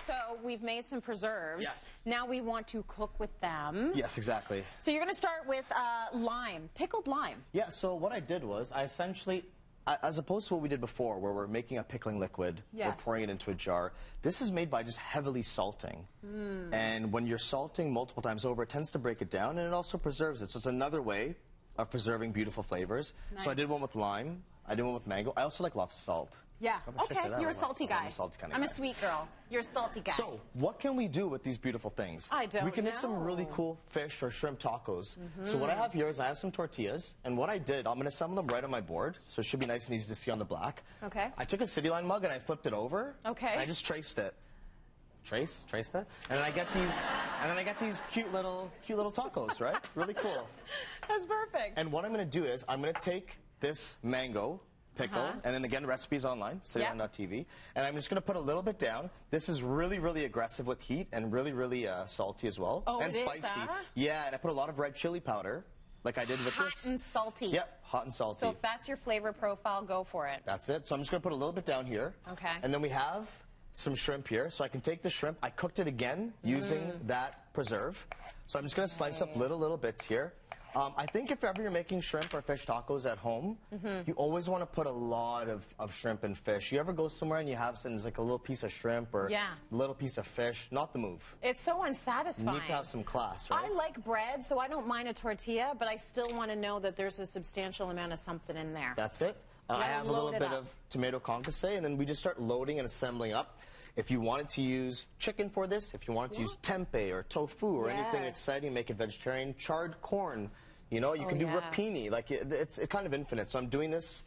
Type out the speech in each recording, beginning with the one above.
So we've made some preserves. Yes. Now we want to cook with them. Yes, exactly. So you're going to start with lime, pickled lime. Yeah, so what I did was I essentially, as opposed to what we did before, where we're making a pickling liquid, Yes. we're pouring it into a jar, this is made by just heavily salting. And when you're salting multiple times over, it tends to break it down, and it also preserves it. So it's another way of preserving beautiful flavors. Nice. So I did one with lime, I did one with mango. I also like lots of salt. Yeah, Should I say okay, that? you're a I'm salty guy. I'm a salty kind of I'm guy. a sweet girl. You're a salty guy. So, what can we do with these beautiful things? I don't We can make some know. really cool fish or shrimp tacos. So what I have here is I have some tortillas, and what I did, I'm going to assemble them right on my board, so it should be nice and easy to see on the black. Okay. I took a Cityline mug and I flipped it over. Okay. And I just traced it. Traced it, and then I get these cute little tacos, right? Really cool. That's perfect. And what I'm going to do is I'm going to take this mango pickle, and then again, recipes online, cityline.tv, and I'm just going to put a little bit down. This is really, really aggressive with heat and really, really salty as well. Oh, and it is, spicy. huh? Yeah, and I put a lot of red chili powder, like I did with this. Hot and salty. Yep, hot and salty. So if that's your flavor profile, go for it. That's it. So I'm just going to put a little bit down here. Okay. And then we have some shrimp here. So I can take the shrimp. I cooked it again using that preserve. So I'm just going to slice up little bits here. I think if ever you're making shrimp or fish tacos at home, you always want to put a lot of shrimp and fish. You ever go somewhere and you have some, like a little piece of shrimp or a little piece of fish, not the move. It's so unsatisfying. You need to have some class, right? I like bread, so I don't mind a tortilla, but I still want to know that there's a substantial amount of something in there. That's it. I have a little bit of tomato concasse, and then we just start loading and assembling up. If you wanted to use chicken for this, if you wanted to use tempeh or tofu or anything exciting, make it vegetarian, charred corn, you know, you can do rapini. Like it's kind of infinite. So I'm doing this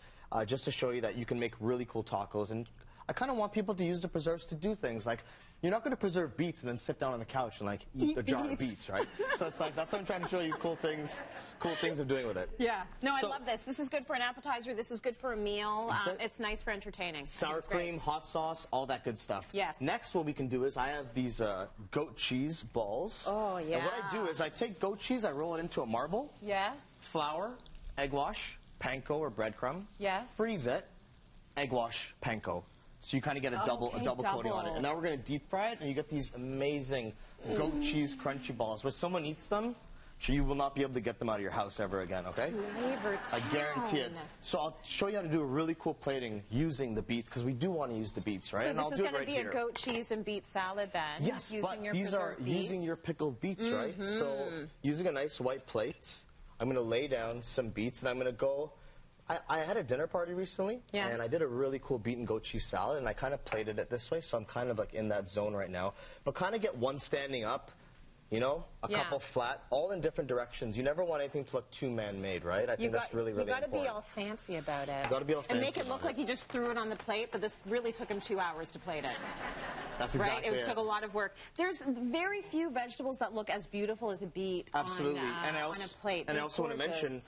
just to show you that you can make really cool tacos. And I kind of want people to use the preserves to do things. Like, you're not going to preserve beets and then sit down on the couch and like eat a jar of beets, right? So it's like, that's what I'm trying to show you, cool things of doing with it. Yeah. No, I love this. This is good for an appetizer. This is good for a meal. It's nice for entertaining. Sour cream, hot sauce, all that good stuff. Yes. Next, what we can do is I have these goat cheese balls. Oh, yeah. And what I do is I take goat cheese, I roll it into a marble. Yes. Flour, egg wash, panko or breadcrumb. Yes. Freeze it, egg wash, panko. So you kind of get a double coating on it. And now we're going to deep fry it, and you get these amazing goat cheese crunchy balls. When someone eats them, you will not be able to get them out of your house ever again, okay? Flavor town. I guarantee it. So I'll show you how to do a really cool plating using the beets, because we do want to use the beets, right? So and this I'll is do it going to right be a goat cheese and beet salad then? Yes, using but your these are preserved beets? using your pickled beets, right? So using a nice white plate, I'm going to lay down some beets, and I'm going to go... I had a dinner party recently, and I did a really cool beet and goat cheese salad, and I kind of plated it this way, so I'm kind of like in that zone right now. But kind of get one standing up, you know, a couple flat, all in different directions. You never want anything to look too man-made, right? I think that's really, really important. You got to be all fancy about it. You got to be all fancy. And make it look like you just threw it on the plate, but this really took him 2 hours to plate it. That's exactly it. Took a lot of work. There's very few vegetables that look as beautiful as a beet on a plate. And I also want to mention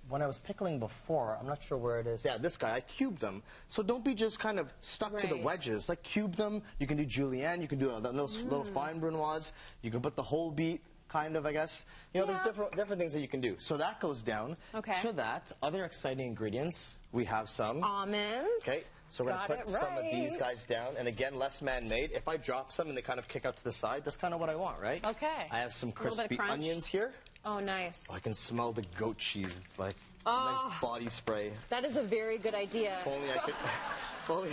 when I was pickling before, I'm not sure where it is. Yeah, this guy, I cubed them. So don't be just kind of stuck to the wedges. Like, cube them. You can do julienne. You can do those little fine brunoise. You can put the whole beet, kind of, I guess. You know, there's different things that you can do. So that goes down. Okay. To that, other exciting ingredients, we have some. Almonds. Okay. So we're going to put some of these guys down. And again, less man-made. If I drop some and they kind of kick out to the side, that's kind of what I want, right? Okay. I have some crispy onions here. Oh, nice. Oh, I can smell the goat cheese. It's like a nice body spray. That is a very good idea. If only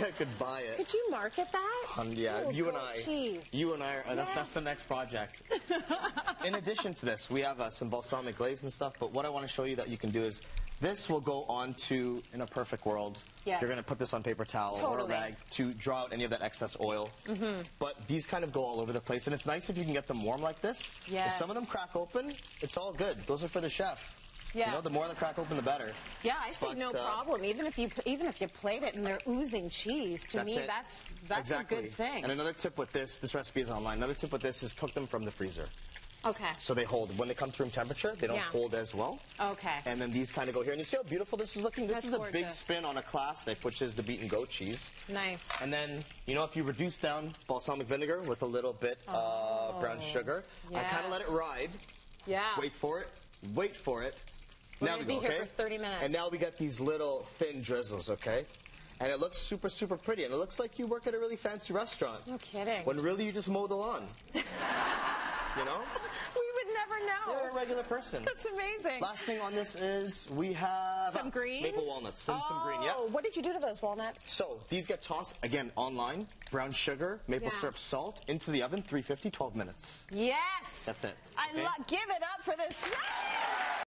I could buy it. Could you market that? Yeah, you and I. That's the next project. In addition to this, we have some balsamic glaze and stuff, but what I want to show you that you can do is this will go onto, in a perfect world, you're going to put this on paper towel or a rag to draw out any of that excess oil. But these kind of go all over the place, and it's nice if you can get them warm like this. If some of them crack open, it's all good. Those are for the chef. Yeah. You know, the more they crack open, the better. Yeah, I say no problem. Even if you plate it and they're oozing cheese, to me that's a good thing. And another tip with this recipe is online. Another tip with this is cook them from the freezer. Okay. So they hold. When they come to room temperature, they don't hold as well. Okay. And then these kind of go here. And you see how beautiful this is looking? This is a big spin on a classic, which is the beaten goat cheese. Nice. And then, you know, if you reduce down balsamic vinegar with a little bit of brown sugar, I kind of let it ride. Yeah. Wait for it. Wait for it. We're going to be here for 30 minutes. And now we got these little thin drizzles, okay? And it looks super, super pretty. And it looks like you work at a really fancy restaurant. No kidding. When really you just mow the lawn. You know? We would never know. You're a regular person. That's amazing. Last thing on this is we have some green? maple walnuts. Some green, yeah. What did you do to those walnuts? So these get tossed, again, online. Brown sugar, maple syrup, salt, into the oven, 350, 12 minutes. Yes. That's it. Give it up for this.